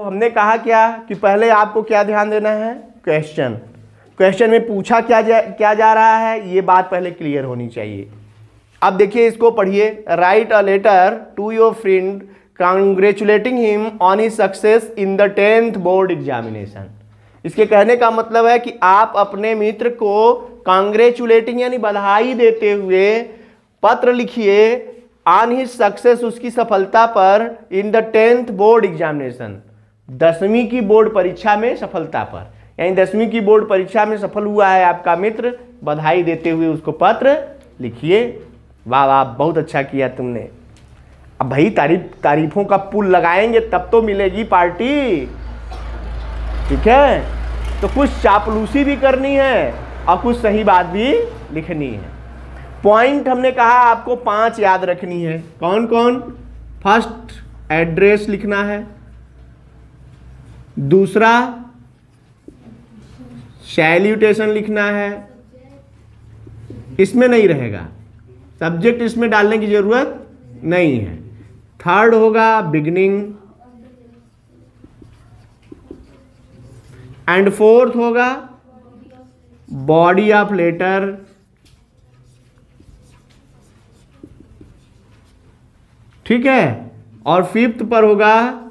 हमने कहा क्या कि पहले आपको क्या ध्यान देना है, क्वेश्चन में पूछा क्या जा रहा है, ये बात पहले क्लियर होनी चाहिए। अब देखिए इसको पढ़िए। Write a letter to your friend congratulating him on his success in the 10th board examination. इसके कहने का मतलब है कि आप अपने मित्र को कांग्रेचुलेटिंग यानी बधाई देते हुए पत्र लिखिए ऑन हिज सक्सेस, उसकी सफलता पर, इन द 10th बोर्ड एग्जामिनेशन, 10वीं की बोर्ड परीक्षा में सफलता पर, यानी 10वीं की बोर्ड परीक्षा में सफल हुआ है आपका मित्र, बधाई देते हुए उसको पत्र लिखिए। वाह वाह, बहुत अच्छा किया तुमने। अब भाई तारीफों का पुल लगाएंगे तब तो मिलेगी पार्टी, ठीक है। तो कुछ चापलूसी भी करनी है और कुछ सही बात भी लिखनी है। पॉइंट हमने कहा आपको 5 याद रखनी है। कौन कौन? फर्स्ट, एड्रेस लिखना है। दूसरा, सैल्यूटेशन लिखना है, इसमें नहीं रहेगा, सब्जेक्ट इसमें डालने की जरूरत नहीं है। थर्ड होगा बिगनिंग, एंड फोर्थ होगा बॉडी ऑफ लेटर, ठीक है। और फिफ्थ पर होगा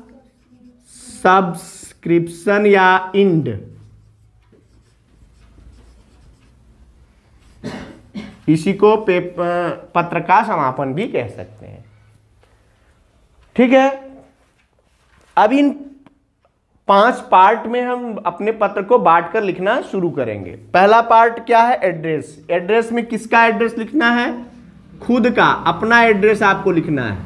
सब्सक्रिप्शन या इंड। इसी को पत्र का समापन भी कह सकते हैं, ठीक है। अब इन 5 पार्ट में हम अपने पत्र को बांटकर लिखना शुरू करेंगे। पहला पार्ट क्या है? एड्रेस। एड्रेस में किसका एड्रेस लिखना है? खुद का, अपना एड्रेस आपको लिखना है,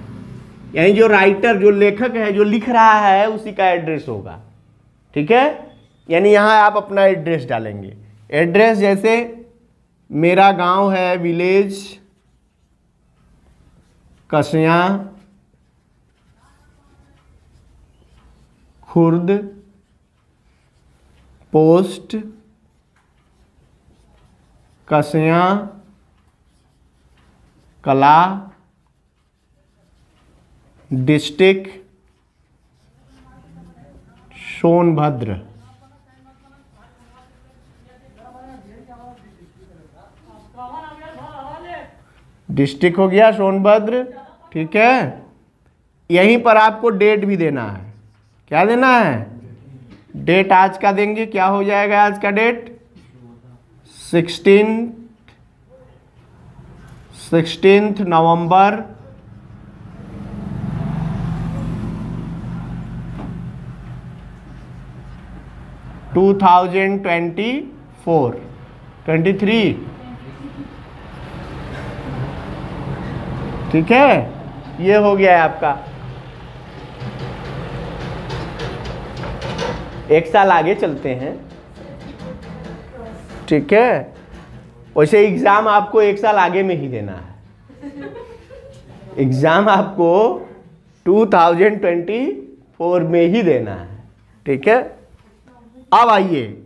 यानी जो राइटर, जो लेखक है, जो लिख रहा है, उसी का एड्रेस होगा, ठीक है। यानी यहां आप अपना एड्रेस डालेंगे। एड्रेस जैसे मेरा गांव है, विलेज कसिया Khurd, post Kasiya Kala, district Sonbhadra, district हो गया सोनभद्र, ठीक है। यहीं पर आपको डेट भी देना है। क्या देना है? डेट आज का देंगे। क्या हो जाएगा आज का डेट? 16 नवंबर 2023, ठीक है। ये हो गया है आपका। एक साल आगे चलते हैं, ठीक है। वैसे एग्जाम आपको 1 साल आगे में ही देना है। एग्जाम आपको 2024 में ही देना है, ठीक है। अब आइए,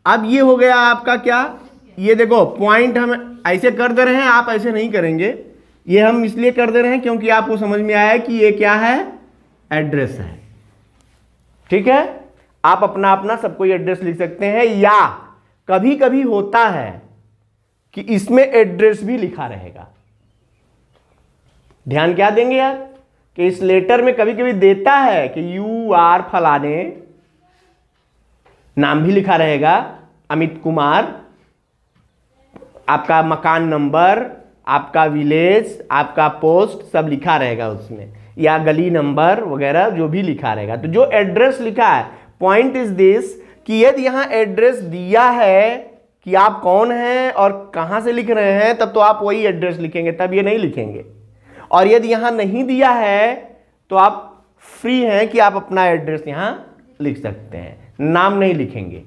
अब ये हो गया आपका क्या, ये देखो पॉइंट हम ऐसे कर दे रहे हैं, आप ऐसे नहीं करेंगे। ये हम इसलिए कर दे रहे हैं क्योंकि आपको समझ में आया कि ये क्या है? एड्रेस है, ठीक है। आप अपना अपना सब कोई एड्रेस लिख सकते हैं, या कभी कभी होता है कि इसमें एड्रेस भी लिखा रहेगा। ध्यान क्या देंगे यार कि इस लेटर में कभी कभी देता है कि यू आर फलाने, नाम भी लिखा रहेगा, अमित कुमार, आपका मकान नंबर, आपका विलेज, आपका पोस्ट, सब लिखा रहेगा उसमें, या गली नंबर वगैरह जो भी लिखा रहेगा। तो जो एड्रेस लिखा है, पॉइंट इज दिस कि यदि यहां एड्रेस दिया है कि आप कौन हैं और कहां से लिख रहे हैं, तब तो आप वही एड्रेस लिखेंगे, तब ये नहीं लिखेंगे। और यदि यहां नहीं दिया है तो आप फ्री हैं कि आप अपना एड्रेस यहां लिख सकते हैं, नाम नहीं लिखेंगे।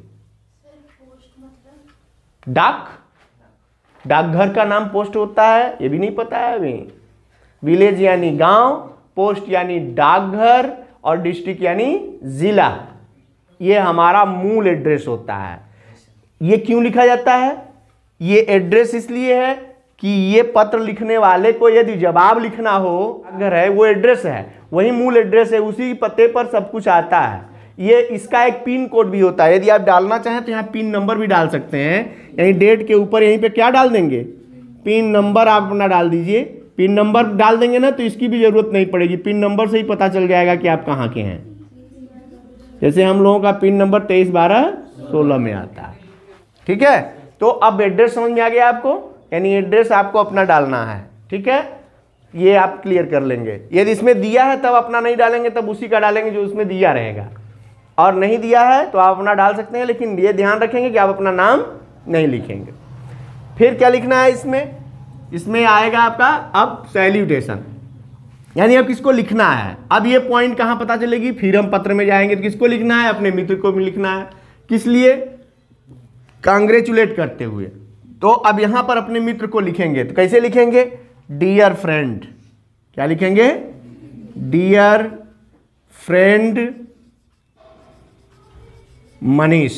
डाकघर का नाम पोस्ट होता है, ये भी नहीं पता है अभी। विलेज यानी गांव, पोस्ट यानी डाकघर, और डिस्ट्रिक्ट यानी जिला। ये हमारा मूल एड्रेस होता है। ये क्यों लिखा जाता है? ये एड्रेस इसलिए है कि ये पत्र लिखने वाले को यदि जवाब लिखना हो, अगर है वो एड्रेस है, वही मूल एड्रेस है, उसी पते पर सब कुछ आता है। ये इसका एक पिन कोड भी होता है, यदि आप डालना चाहें तो यहाँ पिन नंबर भी डाल सकते हैं, यानी डेट के ऊपर यहीं पे क्या डाल देंगे, पिन नंबर आप अपना डाल दीजिए। पिन नंबर डाल देंगे ना तो इसकी भी जरूरत नहीं पड़ेगी, पिन नंबर से ही पता चल जाएगा कि आप कहाँ के हैं। जैसे हम लोगों का पिन नंबर 231216 में आता है, ठीक है। तो अब एड्रेस समझ में आ गया आपको, यानी एड्रेस आपको अपना डालना है, ठीक है, ये आप क्लियर कर लेंगे। यदि इसमें दिया है तब अपना नहीं डालेंगे, तब उसी का डालेंगे जो उसमें दिया रहेगा, और नहीं दिया है तो आप अपना डाल सकते हैं, लेकिन ये ध्यान रखेंगे कि आप अपना नाम नहीं लिखेंगे। फिर क्या लिखना है इसमें आएगा आपका अब सैल्यूटेशन, यानी अब किसको लिखना है। अब ये पॉइंट कहाँ पता चलेगी, फिर हम पत्र में जाएंगे तो किसको लिखना है, अपने मित्र को भी लिखना है। किस लिए, कांग्रेचुलेट करते हुए। तो अब यहां पर अपने मित्र को लिखेंगे, तो कैसे लिखेंगे, डियर फ्रेंड, क्या लिखेंगे, डियर फ्रेंड मनीष।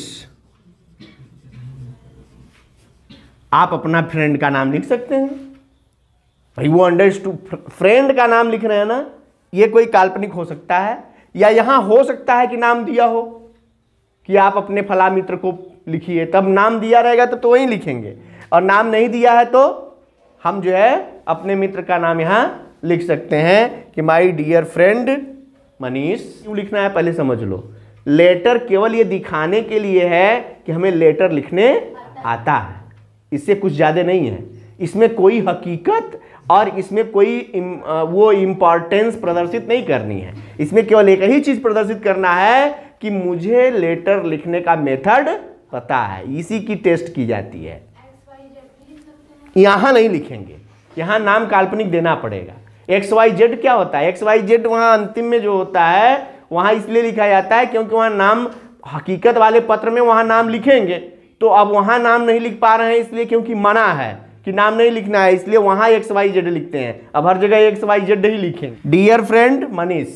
आप अपना फ्रेंड का नाम लिख सकते हैं भाई, वो अंडरस्टूड, फ्रेंड का नाम लिख रहे हैं ना, ये कोई काल्पनिक हो सकता है, या यहां हो सकता है कि नाम दिया हो कि आप अपने फला मित्र को लिखिए, तब नाम दिया रहेगा तो वही लिखेंगे, और नाम नहीं दिया है तो हम जो है अपने मित्र का नाम यहां लिख सकते हैं कि माय डियर फ्रेंड मनीष। क्यों लिखना है पहले समझ लो। लेटर केवल ये दिखाने के लिए है कि हमें लेटर लिखने आता है, इससे कुछ ज़्यादा नहीं है। इसमें कोई हकीकत और इसमें कोई वो इम्पॉर्टेंस प्रदर्शित नहीं करनी है। इसमें केवल एक ही चीज़ प्रदर्शित करना है कि मुझे लेटर लिखने का मेथड पता है, इसी की टेस्ट की जाती है। यहाँ नहीं लिखेंगे, यहाँ नाम काल्पनिक देना पड़ेगा। XYZ क्या होता है, XYZ वहाँ अंतिम में जो होता है वहाँ इसलिए लिखा जाता है क्योंकि वहाँ नाम, हकीकत वाले पत्र में वहाँ नाम लिखेंगे, तो अब वहाँ नाम नहीं लिख पा रहे हैं इसलिए क्योंकि मना है कि नाम नहीं लिखना है, इसलिए वहाँ XYZ लिखते हैं। अब हर जगह XYZ ही लिखेंगे। डियर फ्रेंड मनीष,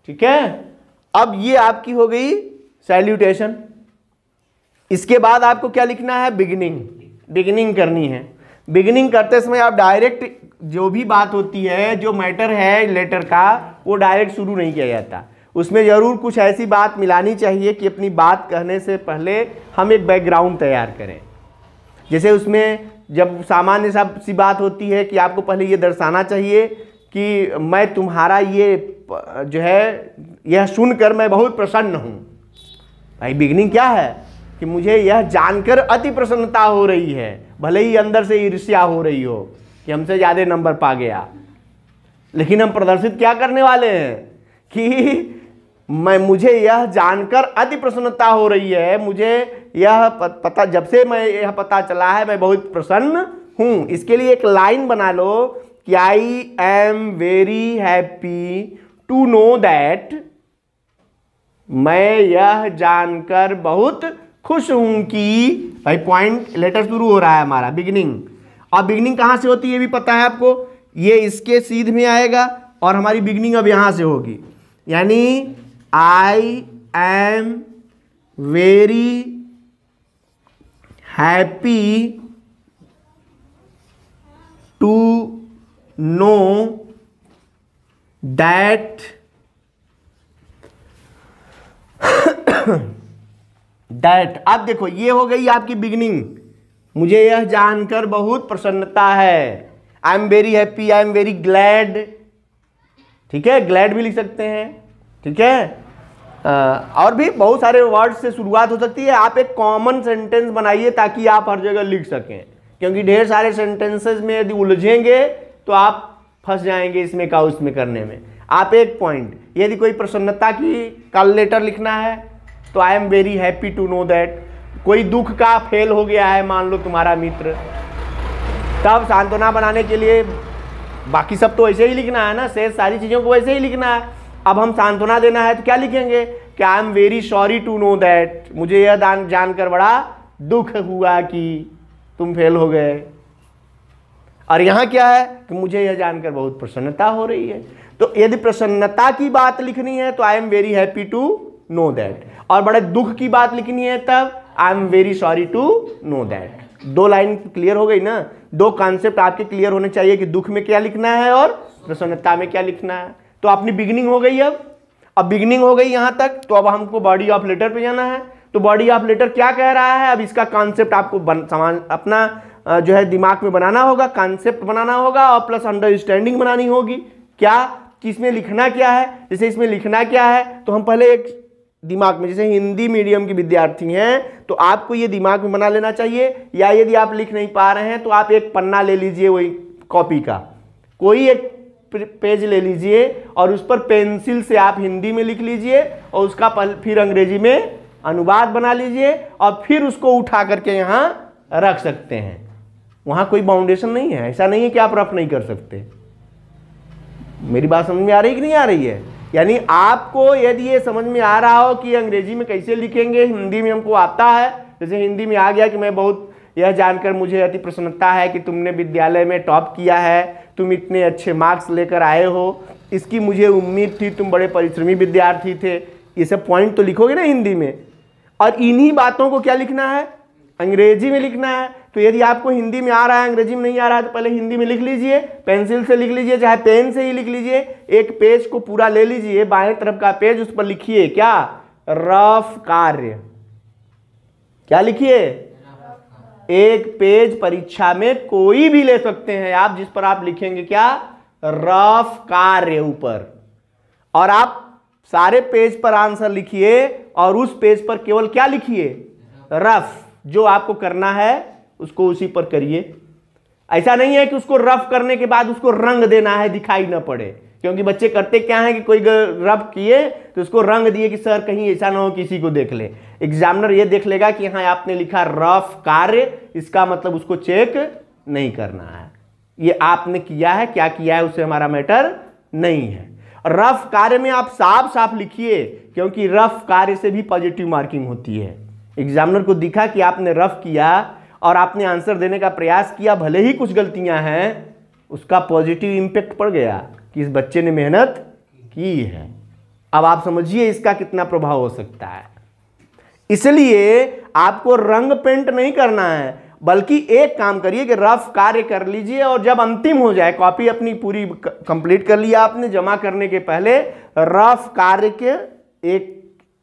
ठीक है। अब ये आपकी हो गई सैल्यूटेशन। इसके बाद आपको क्या लिखना है, बिगिनिंग करनी है। बिगिनिंग करते समय आप डायरेक्ट जो भी बात होती है, जो मैटर है लेटर का, वो डायरेक्ट शुरू नहीं किया जाता, उसमें ज़रूर कुछ ऐसी बात मिलानी चाहिए कि अपनी बात कहने से पहले हम एक बैकग्राउंड तैयार करें। जैसे उसमें जब सामान्य सी बात होती है कि आपको पहले ये दर्शाना चाहिए कि मैं तुम्हारा ये जो है यह सुनकर मैं बहुत प्रसन्न हूँ। भाई बिगिनिंग क्या है कि मुझे यह जानकर अति प्रसन्नता हो रही है, भले ही अंदर से ईर्ष्या हो रही हो कि हमसे ज़्यादा नंबर पा गया, लेकिन हम प्रदर्शित क्या करने वाले हैं कि मुझे यह जानकर अति प्रसन्नता हो रही है, मुझे यह पता, जब से मैं यह पता चला है मैं बहुत प्रसन्न हूँ। इसके लिए एक लाइन बना लो कि I am very happy to know that, मैं यह जानकर बहुत खुश हूं कि, भाई पॉइंट लेटर शुरू हो रहा है हमारा बिगिनिंग। अब बिगिनिंग कहाँ से होती है ये भी पता है आपको, ये इसके सीध में आएगा और हमारी बिगिनिंग अब यहाँ से होगी, यानी I am very happy to know that अब देखो ये हो गई आपकी बिगिनिंग, मुझे यह जानकर बहुत प्रसन्नता है। I am very happy, I am very glad, ठीक है, ग्लैड भी लिख सकते हैं, ठीक है। और भी बहुत सारे वर्ड से शुरुआत हो सकती है। आप एक कॉमन सेंटेंस बनाइए ताकि आप हर जगह लिख सकें, क्योंकि ढेर सारे सेंटेंसेस में यदि उलझेंगे तो आप फंस जाएंगे इसमें का उसमें करने में। आप एक पॉइंट, यदि कोई प्रसन्नता की का लेटर लिखना है तो I am very happy to know that. कोई दुख का फेल हो गया है मान लो तुम्हारा मित्र, तब सांत्वना बनाने के लिए, बाकी सब तो ऐसे ही लिखना है ना, शेष सारी चीज़ों को वैसे ही लिखना है। अब हम सांत्वना देना है तो क्या लिखेंगे कि I am very sorry to know that, मुझे यह जानकर बड़ा दुख हुआ कि तुम फेल हो गए। और यहाँ क्या है कि मुझे यह जानकर बहुत प्रसन्नता हो रही है। तो यदि प्रसन्नता की बात लिखनी है तो I am very happy to know that, और बड़े दुख की बात लिखनी है तब I am very sorry to know that. दो लाइन क्लियर हो गई ना, दो कॉन्सेप्ट आपके क्लियर होने चाहिए कि दुख में क्या लिखना है और प्रसन्नता में क्या लिखना है। तो अपनी बिगिनिंग हो गई। अब बिगिनिंग हो गई यहां तक, तो अब हमको बॉडी ऑफ लेटर पे जाना है। तो बॉडी ऑफ लेटर क्या कह रहा है, अब इसका कॉन्सेप्ट आपको अपना जो है दिमाग में बनाना होगा, कॉन्सेप्ट बनाना होगा और प्लस अंडरस्टैंडिंग बनानी होगी। क्या कि इसमें लिखना क्या है, जैसे इसमें लिखना क्या है तो हम पहले एक दिमाग में, जैसे हिंदी मीडियम के विद्यार्थी हैं तो आपको ये दिमाग में बना लेना चाहिए, या यदि आप लिख नहीं पा रहे हैं तो आप एक पन्ना ले लीजिए, वही कॉपी का कोई एक पेज ले लीजिए और उस पर पेंसिल से आप हिंदी में लिख लीजिए और उसका फिर अंग्रेजी में अनुवाद बना लीजिए और फिर उसको उठा करके यहाँ रख सकते हैं। वहाँ कोई बाउंडेशन नहीं है, ऐसा नहीं है कि आप रफ नहीं कर सकते। मेरी बात समझ में आ रही कि नहीं आ रही है? यानी आपको यदि ये समझ में आ रहा हो कि अंग्रेजी में कैसे लिखेंगे, हिंदी में हमको आता है, जैसे हिंदी में आ गया कि मैं बहुत यह जानकर मुझे अति प्रसन्नता है कि तुमने विद्यालय में टॉप किया है, तुम इतने अच्छे मार्क्स लेकर आए हो, इसकी मुझे उम्मीद थी, तुम बड़े परिश्रमी विद्यार्थी थे। ये सब पॉइंट तो लिखोगे ना हिंदी में, और इन्हीं बातों को क्या लिखना है, अंग्रेजी में लिखना है। तो यदि आपको हिंदी में आ रहा है अंग्रेजी में नहीं आ रहा है तो पहले हिंदी में लिख लीजिए, पेंसिल से लिख लीजिए, चाहे पेन से ही लिख लीजिए। एक पेज को पूरा ले लीजिए, बाएं तरफ का पेज, उस पर लिखिए क्या, रफ कार्य। क्या लिखिए, एक पेज परीक्षा में कोई भी ले सकते हैं आप, जिस पर आप लिखेंगे क्या, रफ कार्य ऊपर, और आप सारे पेज पर आंसर लिखिए और उस पेज पर केवल क्या लिखिए, रफ। जो आपको करना है उसको उसी पर करिए। ऐसा नहीं है कि उसको रफ करने के बाद उसको रंग देना है, दिखाई ना पड़े, क्योंकि बच्चे करते क्या है कि कोई रफ किए तो उसको रंग दिए कि सर कहीं ऐसा ना हो किसी को देख ले। एग्जामिनर ये देख लेगा कि हाँ आपने लिखा रफ कार्य, इसका मतलब उसको चेक नहीं करना है, ये आपने किया है, क्या किया है उससे हमारा मैटर नहीं है। रफ कार्य में आप साफ साफ लिखिए, क्योंकि रफ कार्य से भी पॉजिटिव मार्किंग होती है। एग्जामिनर को दिखा कि आपने रफ किया और आपने आंसर देने का प्रयास किया, भले ही कुछ गलतियां हैं, उसका पॉजिटिव इंपैक्ट पड़ गया कि इस बच्चे ने मेहनत की है। अब आप समझिए इसका कितना प्रभाव हो सकता है। इसलिए आपको रंग पेंट नहीं करना है, बल्कि एक काम करिए कि रफ कार्य कर लीजिए और जब अंतिम हो जाए, कॉपी अपनी पूरी कंप्लीट कर लिया आपने, जमा करने के पहले रफ कार्य के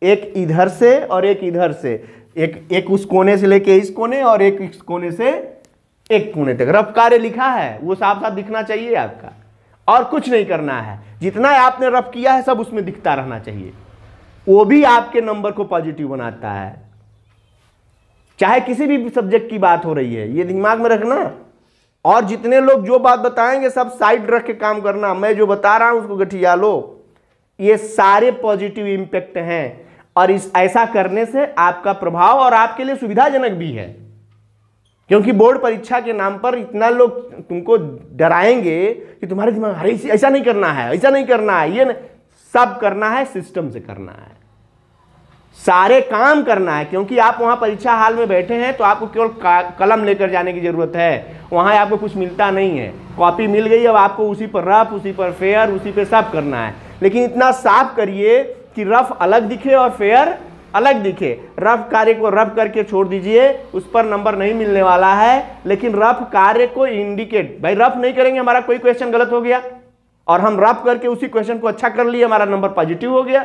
एक इधर से और एक इधर से, एक उस कोने से लेके इस कोने और एक इस कोने से एक कोने तक रफ कार्य लिखा है, वो साफ साफ दिखना चाहिए आपका, और कुछ नहीं करना है। जितना आपने रफ किया है सब उसमें दिखता रहना चाहिए, वो भी आपके नंबर को पॉजिटिव बनाता है। चाहे किसी भी सब्जेक्ट की बात हो रही है, ये दिमाग में रखना। और जितने लोग जो बात बताएंगे सब साइड रख के काम करना, मैं जो बता रहा हूं उसको गठिया लो। ये सारे पॉजिटिव इंपैक्ट हैं और इस ऐसा करने से आपका प्रभाव और आपके लिए सुविधाजनक भी है, क्योंकि बोर्ड परीक्षा के नाम पर इतना लोग तुमको डराएंगे कि तुम्हारे दिमाग, अरे ऐसा नहीं करना है, ऐसा नहीं करना है, ये नहीं, सब करना है, सिस्टम से करना है, सारे काम करना है। क्योंकि आप वहां परीक्षा हाल में बैठे हैं तो आपको केवल कलम लेकर जाने की जरूरत है, वहां आपको कुछ मिलता नहीं है। कॉपी मिल गई, अब आपको उसी पर रफ, उसी पर फेयर, उसी पर सब करना है। लेकिन इतना साफ करिए कि रफ अलग दिखे और फेयर अलग दिखे। रफ कार्य को रफ करके छोड़ दीजिए, उस पर नंबर नहीं मिलने वाला है, लेकिन रफ कार्य को इंडिकेट, भाई रफ नहीं करेंगे हमारा कोई क्वेश्चन गलत हो गया और हम रफ करके उसी क्वेश्चन को अच्छा कर लिए, हमारा नंबर पॉजिटिव हो गया,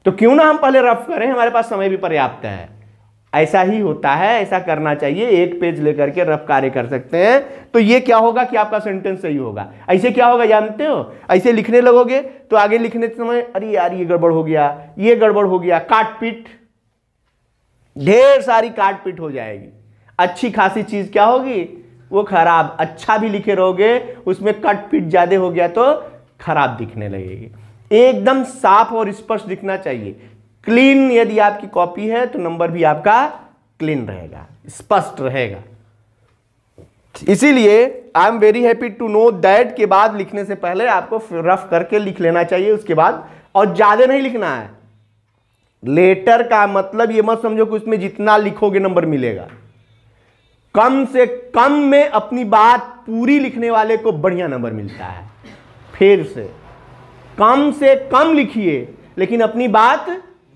तो क्यों ना हम पहले रफ करें, हमारे पास समय भी पर्याप्त है। ऐसा ही होता है, ऐसा करना चाहिए। एक पेज लेकर के रफ कार्य कर सकते हैं तो ये क्या होगा कि आपका सेंटेंस सही होगा। ऐसे क्या होगा जानते हो, ऐसे लिखने लगोगे तो आगे लिखने के समय अरे यार ये गड़बड़ हो गया, ये गड़बड़ हो गया, काट पीट, ढेर सारी काट पीट हो जाएगी। अच्छी खासी चीज क्या होगी, वो खराब। अच्छा भी लिखे रहोगे, उसमें कट पीट ज्यादा हो गया तो खराब दिखने लगेगी। एकदम साफ और स्पष्ट दिखना चाहिए। क्लीन यदि आपकी कॉपी है तो नंबर भी आपका क्लीन रहेगा, स्पष्ट रहेगा। इसीलिए I am very happy to know that के बाद लिखने से पहले आपको रफ करके लिख लेना चाहिए उसके बाद, और ज्यादा नहीं लिखना है। लेटर का मतलब ये मत समझो कि उसमें जितना लिखोगे नंबर मिलेगा। कम से कम में अपनी बात पूरी लिखने वाले को बढ़िया नंबर मिलता है। फिर से कम लिखिए, लेकिन अपनी बात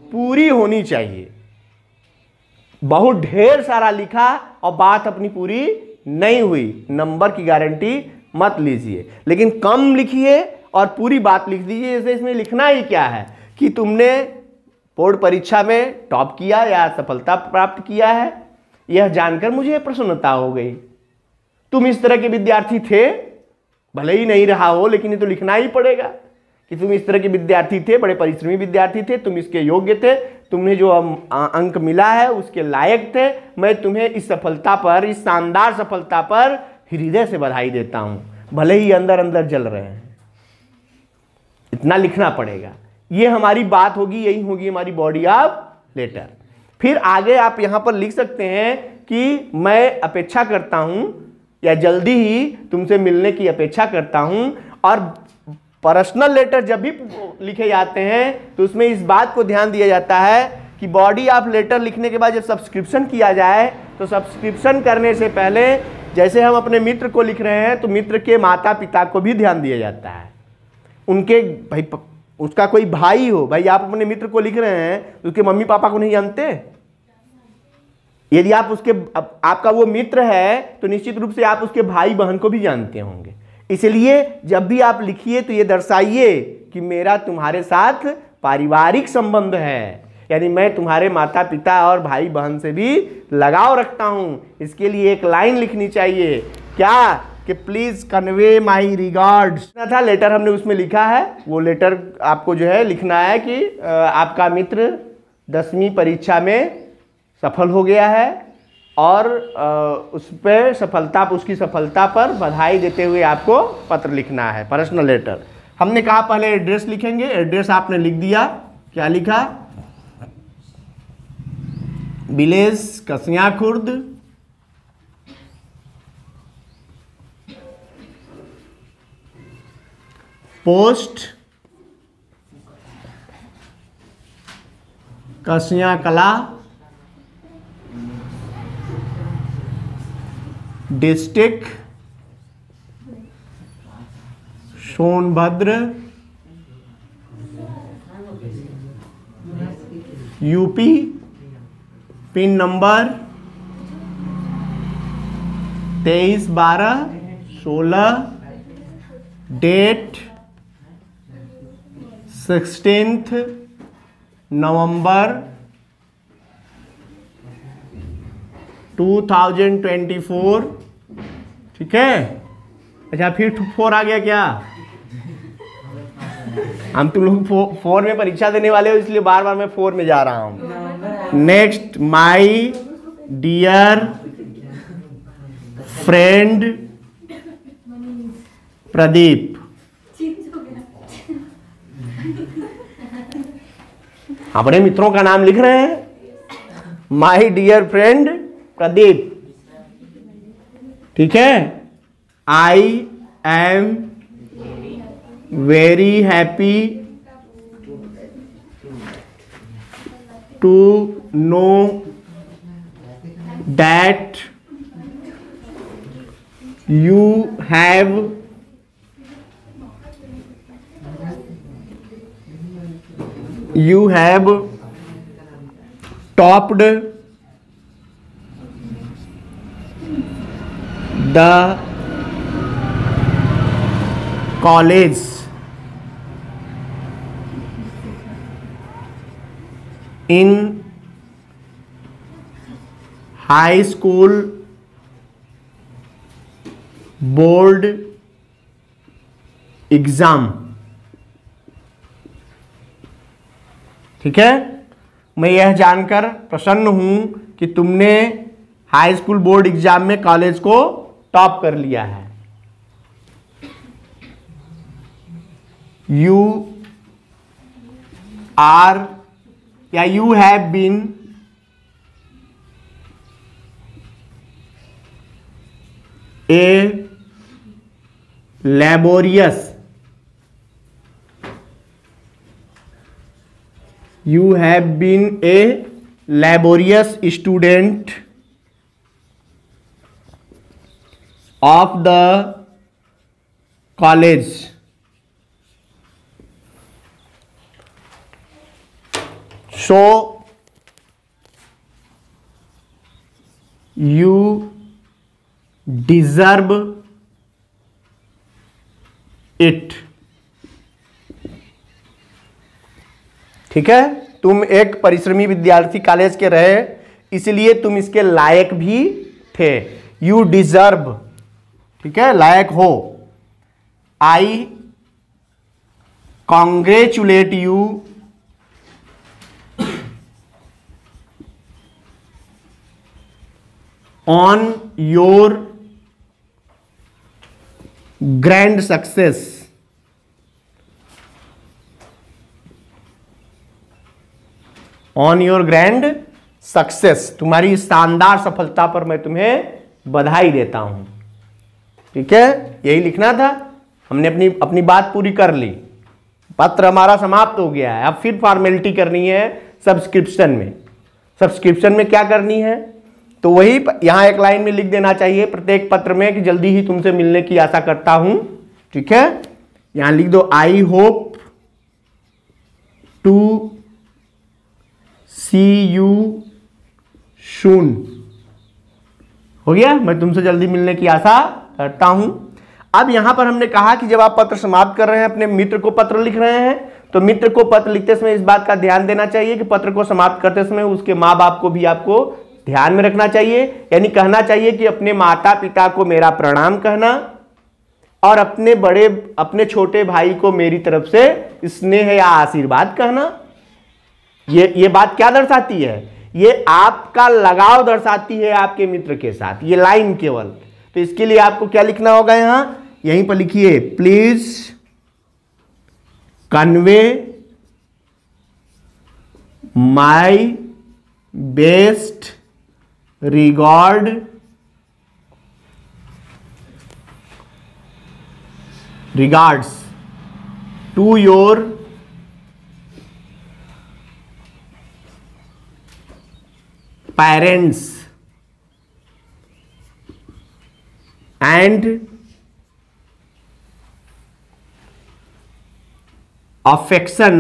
पूरी होनी चाहिए। बहुत ढेर सारा लिखा और बात अपनी पूरी नहीं हुई, नंबर की गारंटी मत लीजिए। लेकिन कम लिखिए और पूरी बात लिख दीजिए। जैसे इसमें लिखना ही क्या है कि तुमने बोर्ड परीक्षा में टॉप किया या सफलता प्राप्त किया है, यह जानकर मुझे प्रसन्नता हो गई। तुम इस तरह के विद्यार्थी थे, भले ही नहीं रहा हो, लेकिन ये तो लिखना ही पड़ेगा कि तुम इस तरह के विद्यार्थी थे, बड़े परिश्रमी विद्यार्थी थे, तुम इसके योग्य थे, तुम्हें जो अंक मिला है उसके लायक थे। मैं तुम्हें इस सफलता पर, इस शानदार सफलता पर हृदय से बधाई देता हूं, भले ही अंदर अंदर जल रहे हैं। इतना लिखना पड़ेगा। ये हमारी बात होगी, यही होगी हमारी बॉडी ऑफ लेटर। फिर आगे आप यहां पर लिख सकते हैं कि मैं अपेक्षा करता हूं या जल्दी ही तुमसे मिलने की अपेक्षा करता हूं। और पर्सनल लेटर जब भी लिखे जाते हैं तो उसमें इस बात को ध्यान दिया जाता है कि बॉडी ऑफ लेटर लिखने के बाद जब सब्सक्रिप्शन किया जाए तो सब्सक्रिप्शन करने से पहले जैसे हम अपने मित्र को लिख रहे हैं तो मित्र के माता पिता को भी ध्यान दिया जाता है। उनके भाई, उसका कोई भाई हो, भाई आप अपने मित्र को लिख रहे हैं तो उसके मम्मी पापा को नहीं जानते? यदि आप उसके आपका वो मित्र है तो निश्चित रूप से आप उसके भाई बहन को भी जानते होंगे। इसलिए जब भी आप लिखिए तो ये दर्शाइए कि मेरा तुम्हारे साथ पारिवारिक संबंध है, यानी मैं तुम्हारे माता पिता और भाई बहन से भी लगाव रखता हूं। इसके लिए एक लाइन लिखनी चाहिए, क्या कि प्लीज कन्वे माई रिगार्ड्स था। लेटर हमने उसमें लिखा है, वो लेटर आपको जो है लिखना है कि आपका मित्र 10वीं परीक्षा में सफल हो गया है और उस पर उसकी सफलता पर बधाई देते हुए आपको पत्र लिखना है, पर्सनल लेटर। हमने कहा पहले एड्रेस लिखेंगे, एड्रेस आपने लिख दिया। क्या लिखा? विलेज कसिया Khurd, post Kasiya Kala, district Sonbhadra, UP, pin number 23/12/16, date 16 नवंबर 2024। ठीक है? अच्छा, फिर 4 आ गया क्या? हम तुम लोग 4 में परीक्षा देने वाले हो, इसलिए बार बार मैं 4 में जा रहा हूं। Next, my dear friend Pradeep. अपने मित्रों का नाम लिख रहे हैं, माई डियर फ्रेंड प्रदीप। ठीक है? I am very happy to know that you have topped the college in high school board exam. ठीक है? मैं यह जानकर प्रसन्न हूं कि तुमने हाई स्कूल बोर्ड एग्जाम में कॉलेज को टॉप कर लिया है। यू आर या you have been a laborious you have been a laborious student of the college so you deserve it। ठीक है, तुम एक परिश्रमी विद्यार्थी कॉलेज के रहे, इसलिए तुम इसके लायक भी थे। यू डिजर्व, ठीक है, लायक हो। I congratulate you on your grand success. On your grand success, तुम्हारी शानदार सफलता पर मैं तुम्हें बधाई देता हूं। ठीक है, यही लिखना था। हमने अपनी बात पूरी कर ली, पत्र हमारा समाप्त हो गया है। अब फिर फॉर्मेलिटी करनी है सब्सक्रिप्शन में। सब्सक्रिप्शन में क्या करनी है, तो वही यहां एक लाइन में लिख देना चाहिए प्रत्येक पत्र में कि जल्दी ही तुमसे मिलने की आशा करता हूं। ठीक है, यहां लिख दो I hope to see you soon. हो गया, मैं तुमसे जल्दी मिलने की आशा करता हूं। अब यहां पर हमने कहा कि जब आप पत्र समाप्त कर रहे हैं, अपने मित्र को पत्र लिख रहे हैं, तो मित्र को पत्र लिखते समय इस बात का ध्यान देना चाहिए कि पत्र को समाप्त करते समय उसके माँ बाप को भी आपको ध्यान में रखना चाहिए। यानी कहना चाहिए कि अपने माता पिता को मेरा प्रणाम कहना और अपने छोटे भाई को मेरी तरफ से स्नेह या आशीर्वाद कहना। ये बात क्या दर्शाती है, ये आपका लगाव दर्शाती है आपके मित्र के साथ, ये लाइन केवल। तो इसके लिए आपको क्या लिखना होगा, यहां यहीं पर लिखिए, please convey my best regards to your parents and affection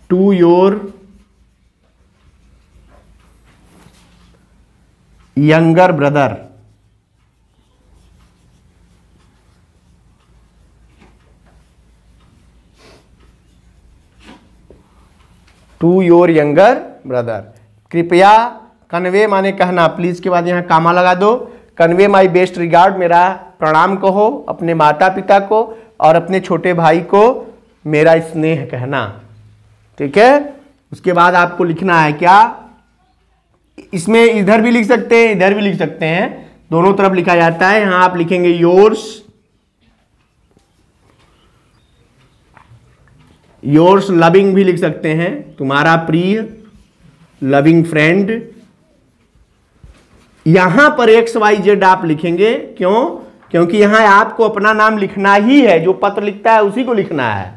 to your younger brother। To your younger brother. कृपया, कन्वे माने कहना, प्लीज के बाद यहां कामा लगा दो। कन्वे माई बेस्ट रिगार्ड, मेरा प्रणाम कहो अपने माता पिता को, और अपने छोटे भाई को मेरा स्नेह कहना। ठीक है, उसके बाद आपको लिखना है क्या, इसमें इधर भी लिख सकते हैं, इधर भी लिख सकते हैं, दोनों तरफ लिखा जाता है। यहां आप लिखेंगे योर्स लविंग भी लिख सकते हैं, तुम्हारा प्रिय लविंग फ्रेंड। यहां पर XYZ आप लिखेंगे, क्यों, क्योंकि यहां आपको अपना नाम लिखना ही है, जो पत्र लिखता है उसी को लिखना है।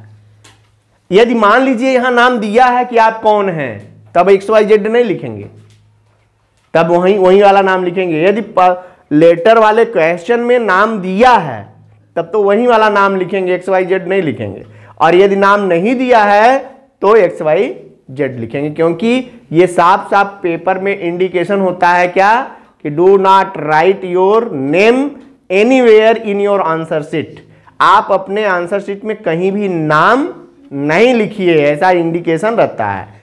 यदि मान लीजिए यहां नाम दिया है कि आप कौन हैं, तब XYZ नहीं लिखेंगे, तब वही वाला नाम लिखेंगे। यदि लेटर वाले क्वेश्चन में नाम दिया है तब तो वही वाला नाम लिखेंगे, XYZ नहीं लिखेंगे। और यदि नाम नहीं दिया है तो XYZ लिखेंगे, क्योंकि ये साफ साफ पेपर में इंडिकेशन होता है क्या, कि do not right your name anywhere in your answer sheet. आप अपने आंसर शीट में कहीं भी नाम नहीं लिखिए, ऐसा इंडिकेशन रहता है।